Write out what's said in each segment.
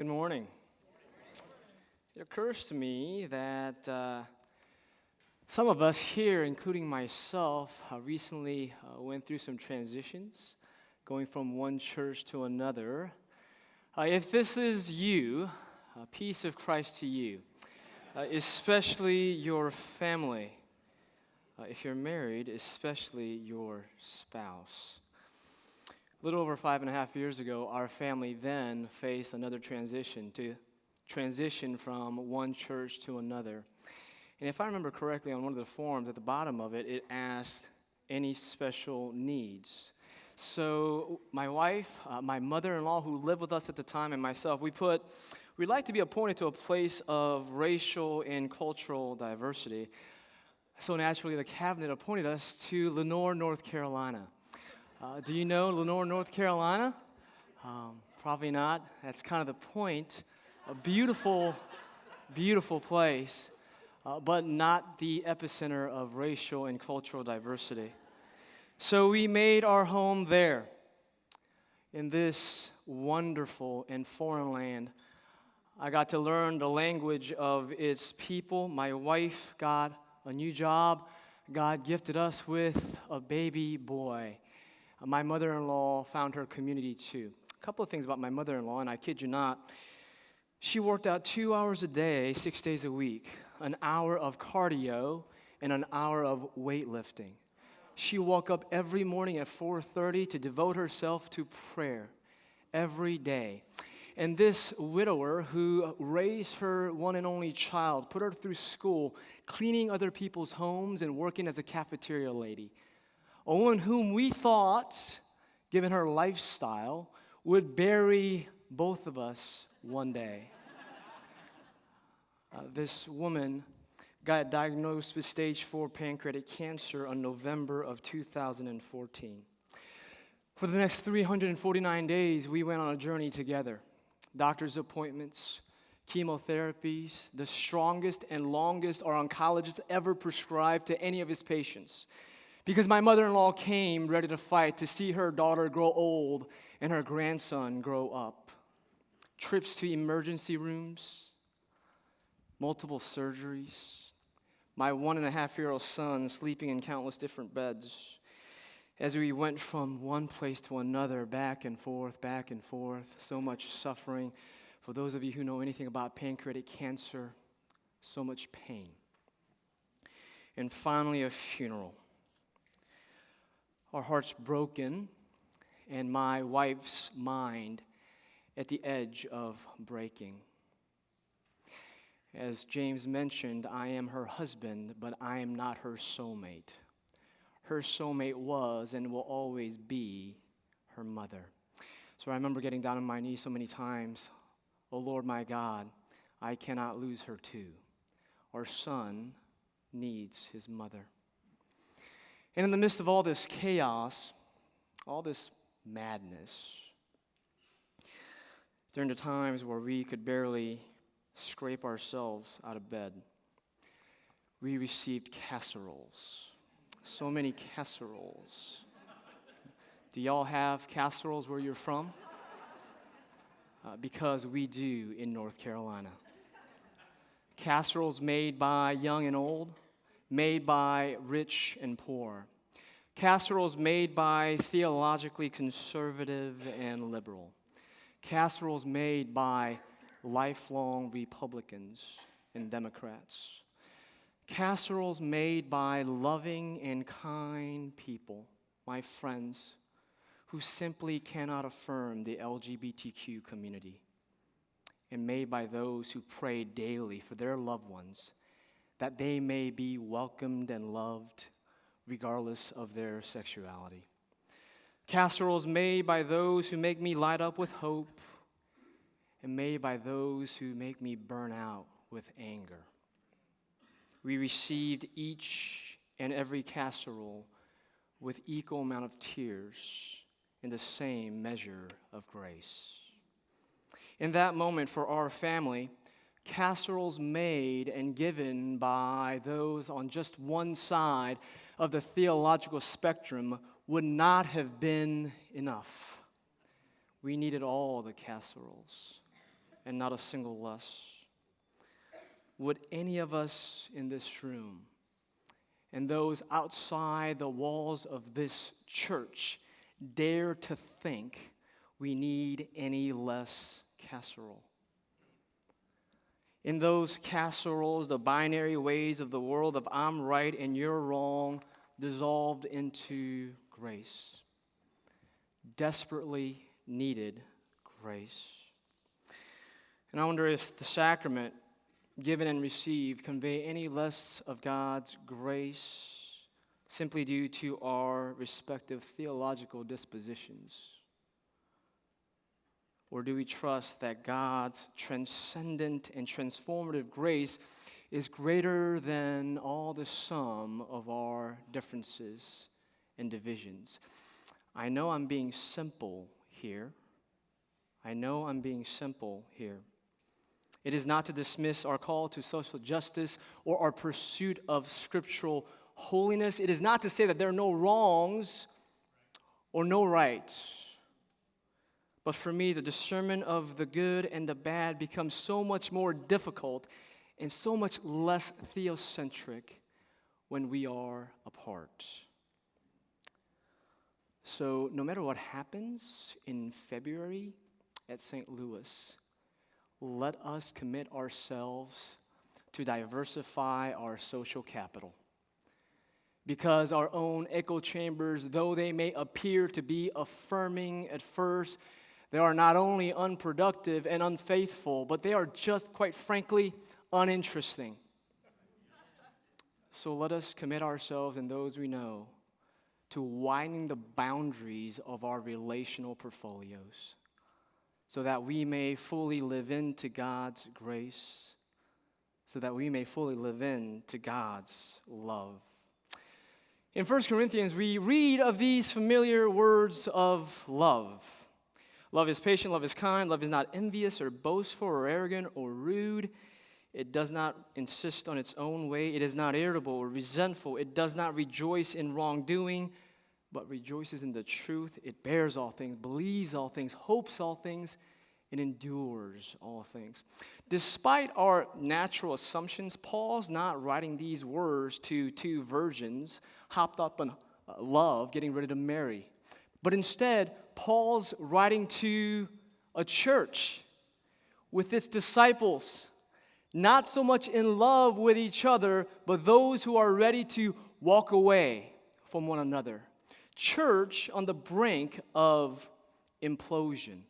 Good morning. It occurs to me that some of us here, including myself, recently went through some transitions, going from one church to another. If this is you, peace of Christ to you, especially your family. If you're married, especially your spouse. A little over 5.5 years ago, our family then faced another transition from one church to another. And if I remember correctly, on one of the forms at the bottom of it, it asked any special needs. So my wife, my mother-in-law who lived with us at the time, and myself, we'd like to be appointed to a place of racial and cultural diversity. So naturally, the cabinet appointed us to Lenoir, North Carolina. Do you know Lenoir, North Carolina? Probably not. That's kind of the point. A beautiful, beautiful place, but not the epicenter of racial and cultural diversity. So we made our home there, in this wonderful and foreign land. I got to learn the language of its people. My wife got a new job. God gifted us with a baby boy. My mother-in-law found her community too. A couple of things about my mother-in-law, and I kid you not. She worked out 2 hours a day, 6 days a week, an hour of cardio and an hour of weightlifting. She woke up every morning at 4:30 to devote herself to prayer every day. And this widower who raised her one and only child, put her through school, cleaning other people's homes and working as a cafeteria lady. A woman whom we thought, given her lifestyle, would bury both of us one day. This woman got diagnosed with stage 4 pancreatic cancer in November of 2014. For the next 349 days, we went on a journey together. Doctor's appointments, chemotherapies, the strongest and longest our oncologist ever prescribed to any of his patients. Because my mother-in-law came ready to fight to see her daughter grow old and her grandson grow up. Trips to emergency rooms, multiple surgeries, my 1.5-year-old son sleeping in countless different beds as we went from one place to another, back and forth, so much suffering. For those of you who know anything about pancreatic cancer, so much pain. And finally, a funeral. Our hearts broken, and my wife's mind at the edge of breaking. As James mentioned, I am her husband, but I am not her soulmate. Her soulmate was and will always be her mother. So I remember getting down on my knees so many times. Oh Lord, my God, I cannot lose her too. Our son needs his mother. And in the midst of all this chaos, all this madness, during the times where we could barely scrape ourselves out of bed, we received casseroles. So many casseroles. Do y'all have casseroles where you're from? Because we do in North Carolina. Casseroles made by young and old, made by rich and poor. Casseroles made by theologically conservative and liberal. Casseroles made by lifelong Republicans and Democrats. Casseroles made by loving and kind people, my friends, who simply cannot affirm the LGBTQ community. And made by those who pray daily for their loved ones, that they may be welcomed and loved regardless of their sexuality. Casseroles made by those who make me light up with hope, and made by those who make me burn out with anger. We received each and every casserole with equal amount of tears and the same measure of grace. In that moment for our family, casseroles made and given by those on just one side of the theological spectrum would not have been enough. We needed all the casseroles. and not a single less. Would any of us in this room and those outside the walls of this church dare to think we need any less casserole? In those casseroles, the binary ways of the world of I'm right and you're wrong dissolved into grace. Desperately needed grace. And I wonder if the sacrament given and received convey any less of God's grace simply due to our respective theological dispositions? Or do we trust that God's transcendent and transformative grace is greater than all the sum of our differences and divisions? I know I'm being simple here. It is not to dismiss our call to social justice or our pursuit of scriptural holiness. It is not to say that there are no wrongs or no rights. But for me, the discernment of the good and the bad becomes so much more difficult and so much less theocentric when we are apart. So no matter what happens in February at St. Louis, let us commit ourselves to diversify our social capital. Because our own echo chambers, though they may appear to be affirming at first, they are not only unproductive and unfaithful, but they are just, quite frankly, uninteresting. So let us commit ourselves and those we know to widening the boundaries of our relational portfolios so that we may fully live into God's grace, so that we may fully live into God's love. In 1 Corinthians, we read of these familiar words of love. Love is patient, love is kind, love is not envious or boastful or arrogant or rude. It does not insist on its own way. It is not irritable or resentful. It does not rejoice in wrongdoing, but rejoices in the truth. It bears all things, believes all things, hopes all things, and endures all things. Despite our natural assumptions, Paul's not writing these words to two virgins hopped up in love, getting ready to marry. But instead, Paul's writing to a church with its disciples, not so much in love with each other, but those who are ready to walk away from one another. Church on the brink of implosion.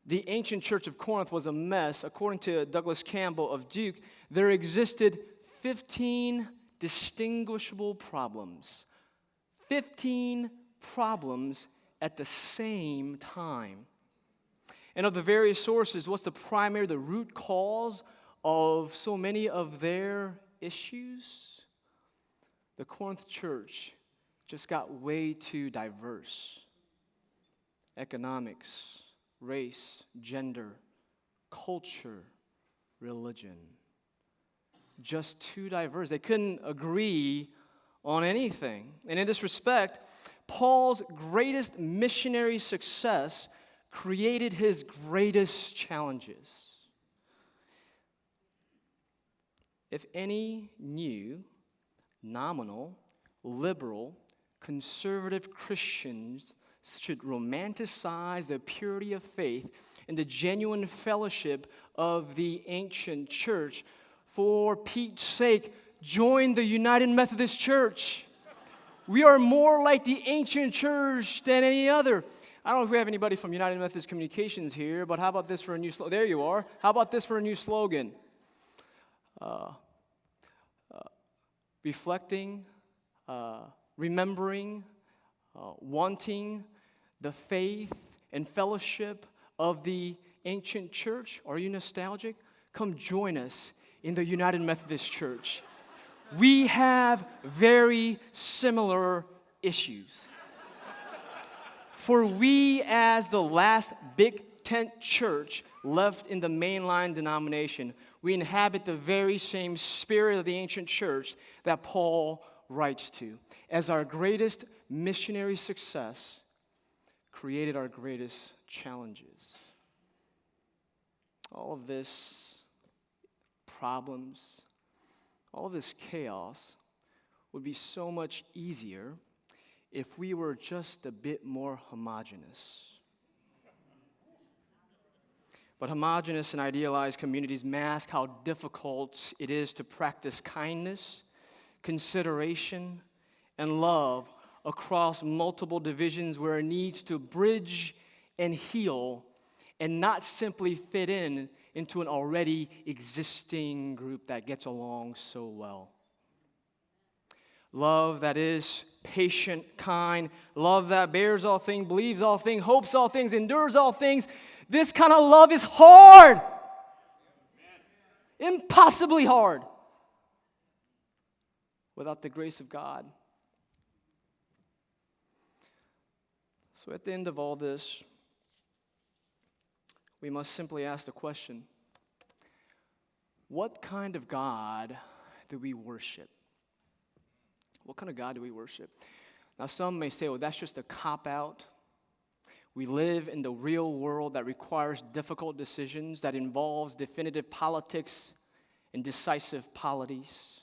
The ancient church of Corinth was a mess. According to Douglas Campbell of Duke, there existed 15 distinguishable problems. 15 problems at the same time. And of the various sources, what's the root cause of so many of their issues? The Corinth church just got way too diverse. Economics, race, gender, culture, religion. Just too diverse. They couldn't agree on anything. And in this respect, Paul's greatest missionary success created his greatest challenges. If any new, nominal, liberal, conservative Christians should romanticize the purity of faith and the genuine fellowship of the ancient church, for Pete's sake, join the United Methodist Church. We are more like the ancient church than any other. I don't know if we have anybody from United Methodist Communications here, but how about this for a new slogan? There you are. How about this for a new slogan? Reflecting, remembering, wanting the faith and fellowship of the ancient church. Are you nostalgic? Come join us in the United Methodist Church. We have very similar issues. For we, as the last big tent church left in the mainline denomination, we inhabit the very same spirit of the ancient church that Paul writes to. As our greatest missionary success created our greatest challenges. all of this problems, all of this chaos would be so much easier if we were just a bit more homogeneous. But homogeneous and idealized communities mask how difficult it is to practice kindness, consideration, and love across multiple divisions where it needs to bridge and heal and not simply fit into an already existing group that gets along so well. Love that is patient, kind, love that bears all things, believes all things, hopes all things, endures all things. This kind of love is hard. Impossibly hard. Without the grace of God. So at the end of all this, we must simply ask the question, what kind of God do we worship? What kind of God do we worship? Now some may say, well, that's just a cop-out. We live in the real world that requires difficult decisions, that involves definitive politics and decisive polities.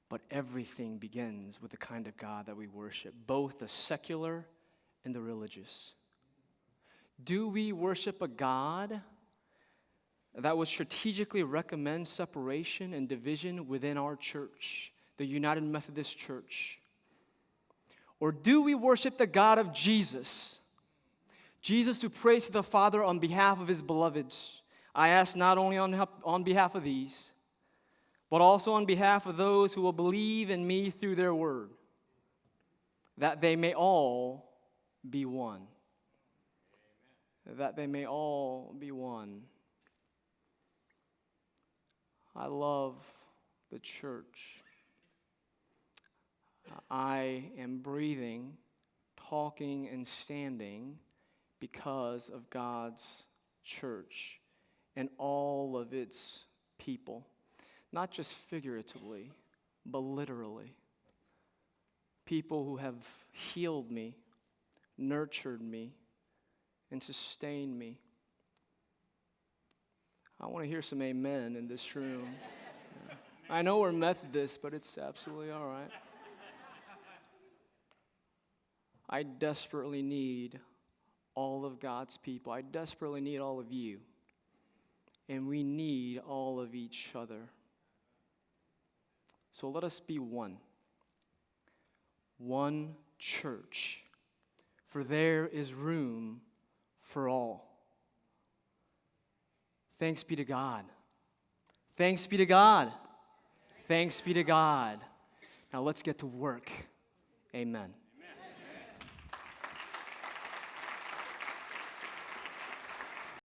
But everything begins with the kind of God that we worship, both the secular and the religious. Do we worship a God that would strategically recommend separation and division within our church, the United Methodist Church? Or do we worship the God of Jesus? Jesus who prays to the Father on behalf of his beloveds. I ask not only on behalf of these, but also on behalf of those who will believe in me through their word, that they may all be one. That they may all be one. I love the church. I am breathing, talking, and standing because of God's church and all of its people. Not just figuratively, but literally. People who have healed me, nurtured me, and sustained me. I want to hear some amen in this room. Yeah. I know we're Methodists, but it's absolutely all right. I desperately need all of God's people. I desperately need all of you. And we need all of each other. So let us be one. One church. For there is room for all. Thanks be to God. Thanks be to God. Thanks be to God. Now let's get to work. Amen.